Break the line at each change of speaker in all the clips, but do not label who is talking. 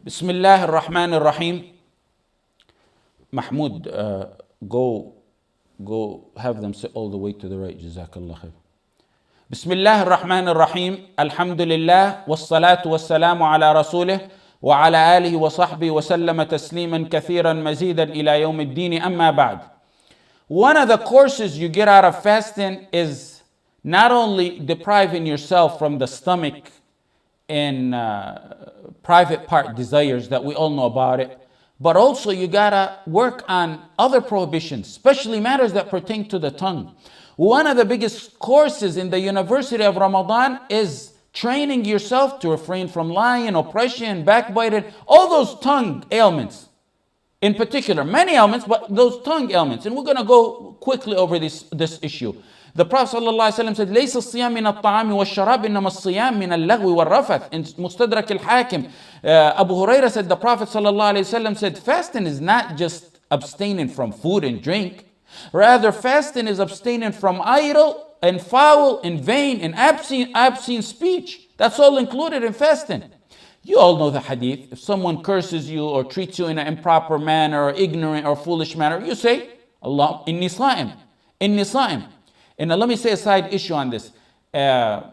Bismillah ar-Rahman ar-Rahim. Mahmoud, go have them sit all the way to the right. Jazakallah khair. Bismillah ar-Rahman ar-Rahim. Alhamdulillah. Wassalatu wassalamu ala rasulih. وعلى آله وصحبه وسلم تسليما كثيرا مزيدا إلى يوم الدين أما بعد. One of the courses you get out of fasting is not only depriving yourself from the stomach and private part desires that we all know about it, but also you gotta work on other prohibitions, especially matters that pertain to the tongue. One of the biggest courses in the University of Ramadan is training yourself to refrain from lying, oppression, backbiting, all those tongue ailments. In particular, many ailments, but those tongue ailments. And we're going to go quickly over this issue. The Prophet ﷺ said, ليس الصيام من الطعام والشراب إنما الصيام من اللغو والرفث. In Mustadrak al-Hakim, Abu Huraira said, the Prophet ﷺ said, fasting is not just abstaining from food and drink. Rather, fasting is abstaining from idle and foul and vain and obscene speech. That's all included in fasting. You all know the hadith. If someone curses you or treats you in an improper manner or ignorant or foolish manner, you say, Allah, inni sa'im, inni sa'im. And let me say a side issue on this. The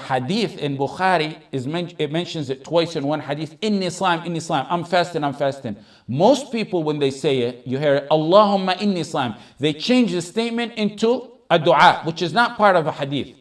hadith in Bukhari, it mentions it twice in one hadith, inni sa'im, I'm fasting. Most people, when they say it, you hear it, Allahumma inni sa'im. They change the statement into a dua, which is not part of a hadith.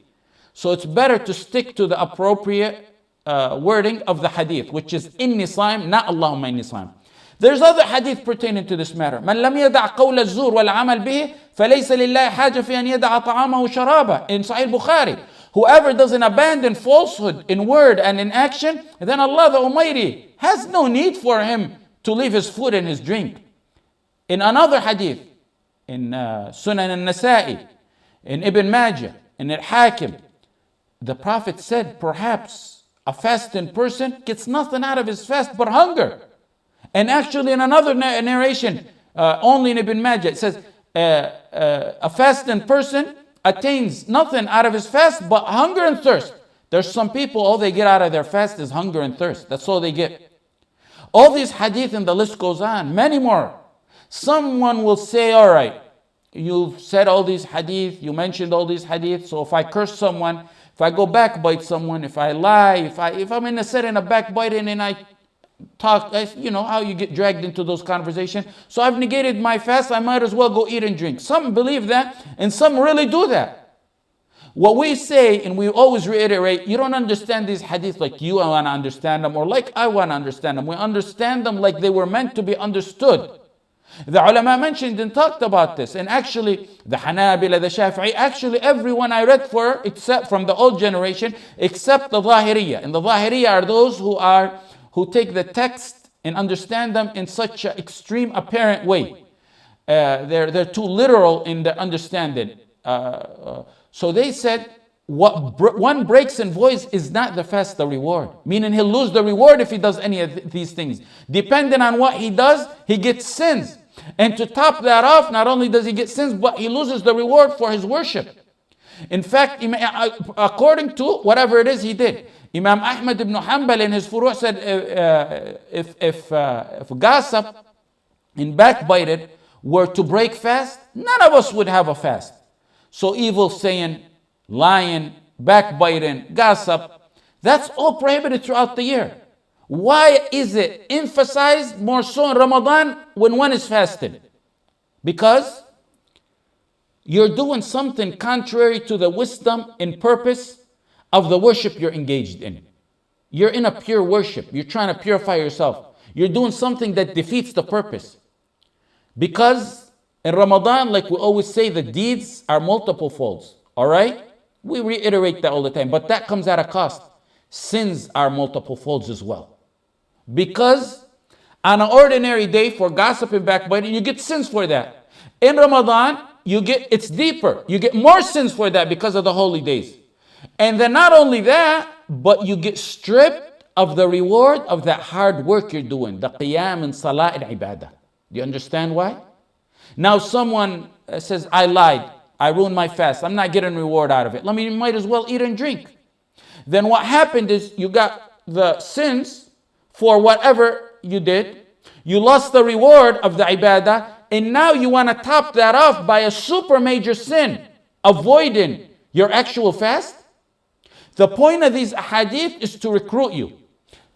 So it's better to stick to the appropriate wording of the hadith, which is inni sa'im, not Allahumma inni sa'im. There's other hadith pertaining to this matter. من لم يدع قول الزور والعمل به فليس لله حاجة في أن يدع طعامه وشرابه. In Sahih Bukhari, whoever doesn't abandon falsehood in word and in action, then Allah the Almighty has no need for him to leave his food and his drink. In another hadith, in Sunan al-Nasa'i, in Ibn Majah, in Al-Hakim, the Prophet said, perhaps a fasting person gets nothing out of his fast but hunger. And actually in another narration, only in Ibn Majah, it says, a fasting person attains nothing out of his fast but hunger and thirst. There's some people, all they get out of their fast is hunger and thirst. That's all they get. All these hadith, and the list goes on, many more. Someone will say, all right, you've said all these hadith, you mentioned all these hadith, so if I curse someone, if I go backbite someone, if I lie, if I'm in a setting of backbiting and I talk, you know how you get dragged into those conversations. So I've negated my fast, I might as well go eat and drink. Some believe that, and some really do that. What we say, and we always reiterate, you don't understand these hadith like you want to understand them, or like I want to understand them. We understand them like they were meant to be understood. The ulama mentioned and talked about this, and actually the Hanabila, the Shafi'i, actually everyone I read for, except from the old generation, except the Zahiriyya. And the Zahiriyya are those who take the text and understand them in such an extreme apparent way. They're too literal in their understanding. So they said, what one breaks and voids is not the fast the reward. Meaning he'll lose the reward if he does any of these things. Depending on what he does, he gets sins. And to top that off, not only does he get sins, but he loses the reward for his worship. In fact, according to whatever it is he did, Imam Ahmad ibn Hanbal in his Furu' said, if gossip and backbiting were to break fast, none of us would have a fast. So evil saying, lying, backbiting, gossip, that's all prohibited throughout the year. Why is it emphasized more so in Ramadan when one is fasting? Because you're doing something contrary to the wisdom and purpose of the worship you're engaged in. You're in a pure worship. You're trying to purify yourself. You're doing something that defeats the purpose. Because in Ramadan, like we always say, the deeds are multiple folds. All right? We reiterate that all the time, but that comes at a cost. Sins are multiple folds as well. Because on an ordinary day for gossip and backbiting, you get sins for that. In Ramadan, it's deeper. You get more sins for that because of the holy days. And then not only that, but you get stripped of the reward of that hard work you're doing, the qiyam and salah and ibadah. Do you understand why? Now someone says, I lied, I ruined my fast, I'm not getting reward out of it. Might as well eat and drink. Then what happened is you got the sins, for whatever you did. You lost the reward of the ibadah, and now you want to top that off by a super major sin, avoiding your actual fast. The point of these ahadith is to recruit you,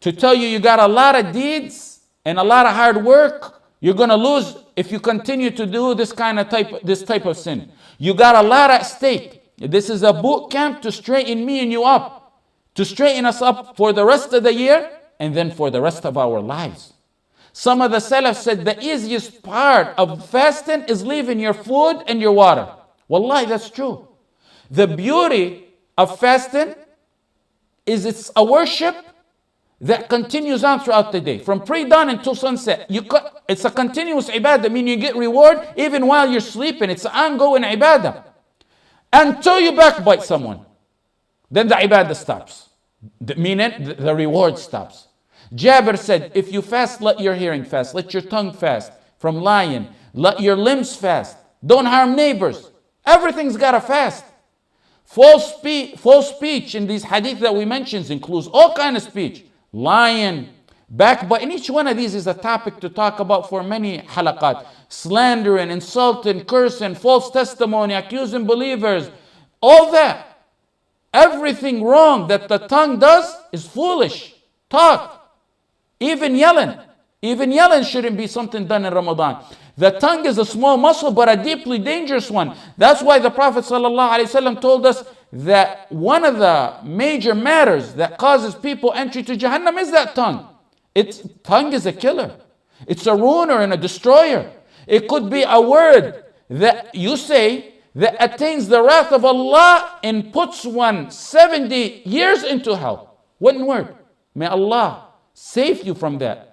to tell you you got a lot of deeds and a lot of hard work you're going to lose if you continue to do this type of sin. You got a lot at stake. This is a boot camp to straighten me and you up, to straighten us up for the rest of the year and then for the rest of our lives. Some of the Salaf said the easiest part of fasting is leaving your food and your water. Wallahi, that's true. The beauty of fasting is it's a worship that continues on throughout the day. From pre-dawn until sunset. It's a continuous ibadah, meaning you get reward even while you're sleeping. It's an ongoing ibadah. Until you backbite someone. Then the ibadah stops. Meaning the reward stops. Jabir said, if you fast, let your hearing fast. Let your tongue fast from lying. Let your limbs fast. Don't harm neighbors. Everything's got to fast. False speech in these hadith that we mentioned includes all kind of speech. Lying, backbiting. Each one of these is a topic to talk about for many halaqat. Slandering, insulting, cursing, false testimony, accusing believers. All that. Everything wrong that the tongue does is foolish. Talk. Even yelling. Even yelling shouldn't be something done in Ramadan. The tongue is a small muscle, but a deeply dangerous one. That's why the Prophet ﷺ told us that one of the major matters that causes people entry to Jahannam is that tongue. Tongue is a killer. It's a ruiner and a destroyer. It could be a word that you say that attains the wrath of Allah and puts one 70 years into hell. One word. May Allah save you from that.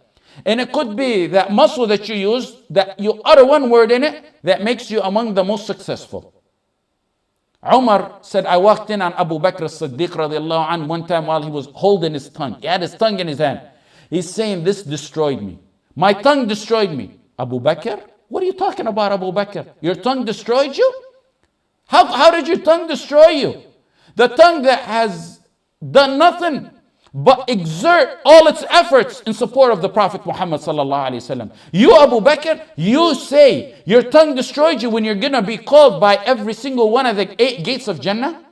And it could be that muscle that you use, that you utter one word in it, that makes you among the most successful. Umar said, I walked in on Abu Bakr as-Siddiq radiallahu anhu one time while he was holding his tongue. He had his tongue in his hand. He's saying, this destroyed me. My tongue destroyed me. Abu Bakr? What are you talking about, Abu Bakr? Your tongue destroyed you? How did your tongue destroy you? The tongue that has done nothing but exert all its efforts in support of the Prophet Muhammad sallallahu alaihi wasallam. You, Abu Bakr, you say your tongue destroyed you when you're going to be called by every single one of the 8 gates of Jannah?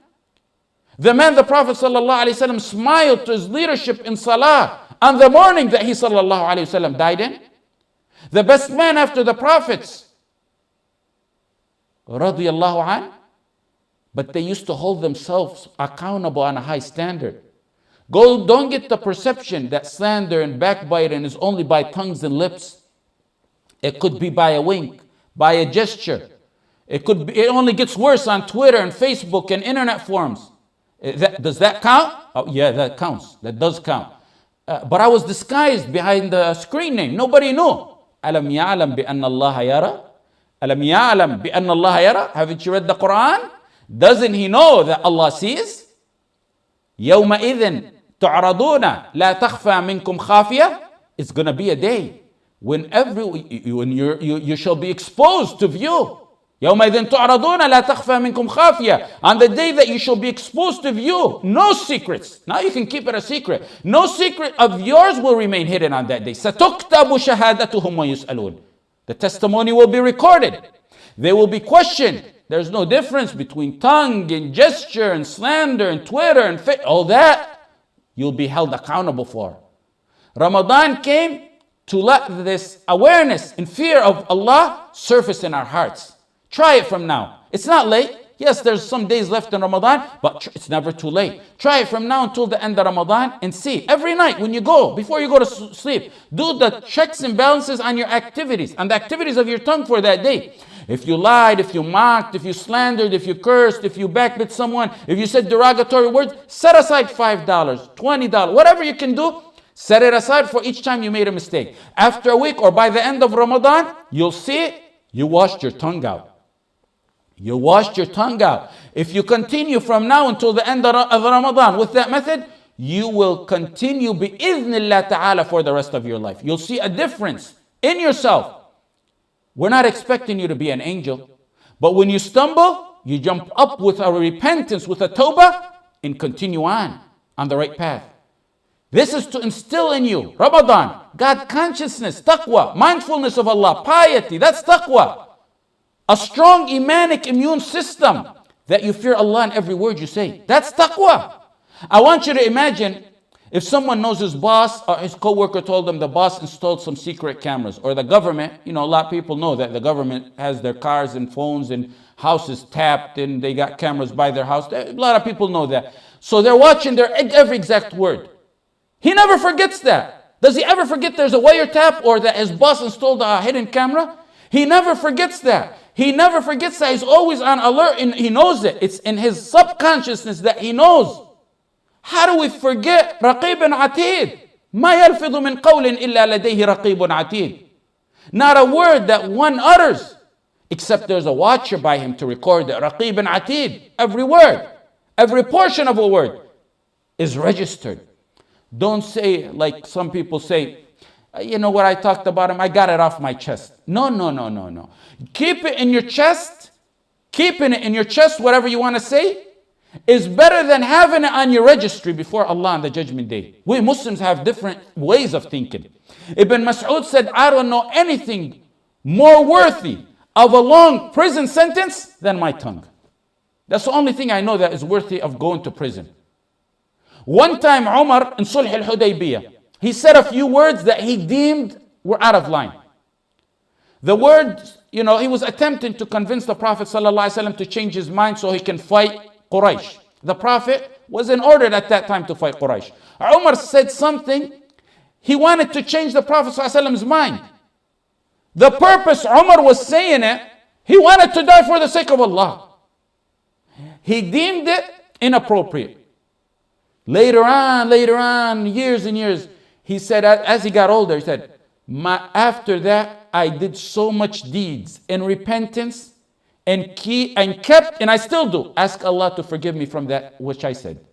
The man, the Prophet sallallahu alaihi wasallam, smiled to his leadership in salah on the morning that he sallallahu alaihi wasallam died in. The best man after the prophets, radiyallahu an, but they used to hold themselves accountable on a high standard. Don't get the perception that slander and backbiting is only by tongues and lips. It could be by a wink, by a gesture. It only gets worse on Twitter and Facebook and internet forums. Does that count? Oh yeah, that counts. That does count. But I was disguised behind the screen name. Nobody knew. أَلَمْ يَعْلَمْ بِأَنَّ اللَّهَ يَرَى أَلَمْ يَعْلَمْ بِأَنَّ اللَّهَ يَرَى Haven't you read the Quran? Doesn't he know that Allah sees? يَوْمَئِذٍ تُعْرَضُونَ لَا تَخْفَى مِنْكُمْ خَافِيَةٌ It's going to be a day when you shall be exposed to view. يَوْمَئِذٍ تُعْرَضُونَ لَا تَخْفَى مِنْكُمْ خَافِيَةٌ On the day that you shall be exposed to view, no secrets. Now you can keep it a secret. No secret of yours will remain hidden on that day. سَتُكْتَبُ شَهَادَتُهُمْ وَيُسْأَلُونَ The testimony will be recorded. They will be questioned. There's no difference between tongue and gesture and slander and Twitter and all that. You'll be held accountable for. Ramadan came to let this awareness and fear of Allah surface in our hearts. Try it from now. It's not late. Yes, there's some days left in Ramadan, but it's never too late. Try it from now until the end of Ramadan and see. Every night when you go, before you go to sleep, do the checks and balances on your activities, on the activities of your tongue for that day. If you lied, if you mocked, if you slandered, if you cursed, if you backbit someone, if you said derogatory words, set aside $5, $20, whatever you can do, set it aside for each time you made a mistake. After a week or by the end of Ramadan, you'll see you washed your tongue out. You washed your tongue out. If you continue from now until the end of Ramadan with that method, you will continue bi-idhnillah ta'ala for the rest of your life. You'll see a difference in yourself. We're not expecting you to be an angel. But when you stumble, you jump up with a repentance, with a tawbah, and continue on the right path. This is to instill in you, Ramadan, God consciousness, taqwa, mindfulness of Allah, piety, that's taqwa. A strong imanic immune system that you fear Allah in every word you say. That's taqwa. I want you to imagine if someone knows his boss or his co-worker told them the boss installed some secret cameras, or the government, a lot of people know that the government has their cars and phones and houses tapped and they got cameras by their house. A lot of people know that. So they're watching their every exact word. He never forgets that. Does he ever forget there's a wiretap or that his boss installed a hidden camera? He never forgets that. He never forgets that. He's always on alert and he knows it. It's in his subconsciousness that he knows. How do we forget رقيب عتيد? ما يلفظ من قول إلا لديه رقيب عتيد. Not a word that one utters, except there's a watcher by him to record it. رقيب عتيد. Every word, every portion of a word is registered. Don't say like some people say, what I talked about him, I got it off my chest. No. Keep it in your chest. Keeping it in your chest, whatever you want to say, is better than having it on your registry before Allah on the judgment day. We Muslims have different ways of thinking. Ibn Mas'ud said, I don't know anything more worthy of a long prison sentence than my tongue. That's the only thing I know that is worthy of going to prison. One time Umar in Sulh al-Hudaybiyah, he said a few words that he deemed were out of line. The words, he was attempting to convince the Prophet ﷺ to change his mind so he can fight Quraysh. The Prophet wasn't ordered at that time to fight Quraysh. Umar said something, he wanted to change the Prophet ﷺ's mind. The purpose Umar was saying it, he wanted to die for the sake of Allah. He deemed it inappropriate. Later on, years and years, he said, as he got older, he said, after that, I did so much deeds in repentance and kept, and I still do, ask Allah to forgive me from that which I said.